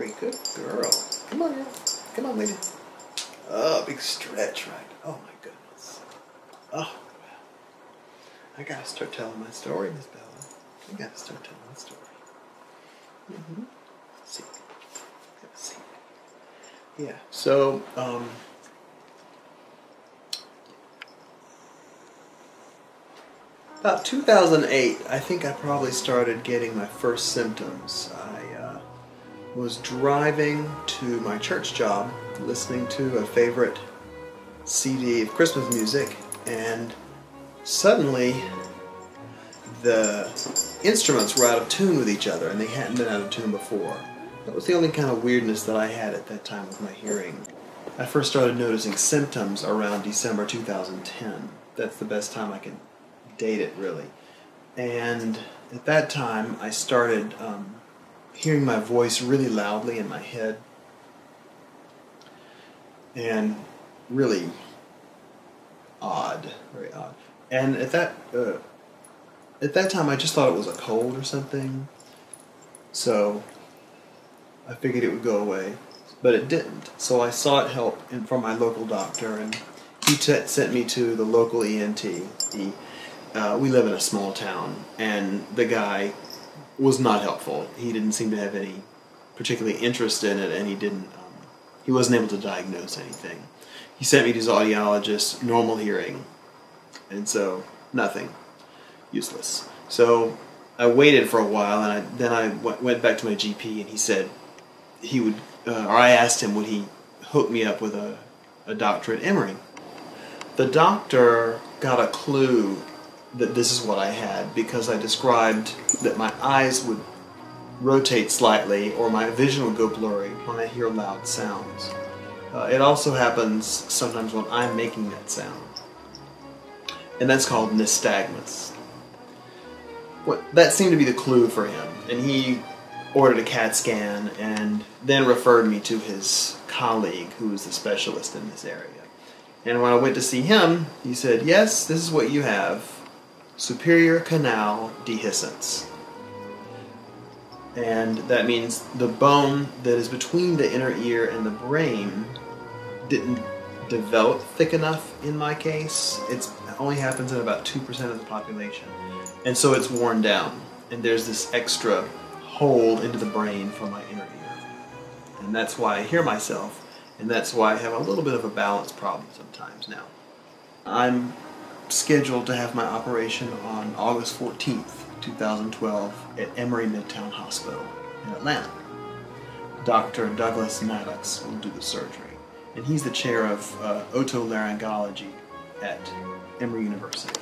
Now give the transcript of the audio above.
story. Good girl. Come on, girl. Come on, lady. Oh, big stretch, right? Oh, my goodness. Oh, well. I gotta start telling my story, Miss Bella. I gotta start telling my story. See. Let's see. Yeah, so, about 2008, I think I probably started getting my first symptoms. I was driving to my church job, listening to a favorite CD of Christmas music, and suddenly the instruments were out of tune with each other, and they hadn't been out of tune before. That was the only kind of weirdness that I had at that time with my hearing. I first started noticing symptoms around December 2010. That's the best time I can date it, really. And at that time, I started hearing my voice really loudly in my head, and really odd, very odd. And at that time, I just thought it was a cold or something, so I figured it would go away, but it didn't. So I sought help from my local doctor, and he sent me to the local ENT. We live in a small town, and the guy was not helpful. He didn't seem to have any particularly interest in it, and he wasn't able to diagnose anything. He sent me to his audiologist, normal hearing, and so nothing, useless. So I waited for a while, and then I went back to my GP, and he said he would, or I asked him, would he hook me up with a doctor at Emory. The doctor got a clue that this is what I had because I described that my eyes would rotate slightly or my vision would go blurry when I hear loud sounds. It also happens sometimes when I'm making that sound, and that's called nystagmus. That seemed to be the clue for him, and he ordered a CAT scan and then referred me to his colleague who was the specialist in this area. And when I went to see him, he said, yes, this is what you have. Superior canal dehiscence. And that means the bone that is between the inner ear and the brain didn't develop thick enough in my case. It only happens in about 2% of the population. And so it's worn down. And there's this extra hole into the brain from my inner ear. And that's why I hear myself. And that's why I have a little bit of a balance problem sometimes now. I'm scheduled to have my operation on August 14th, 2012 at Emory Midtown Hospital in Atlanta. Dr. Douglas Maddox will do the surgery, and he's the chair of otolaryngology at Emory University.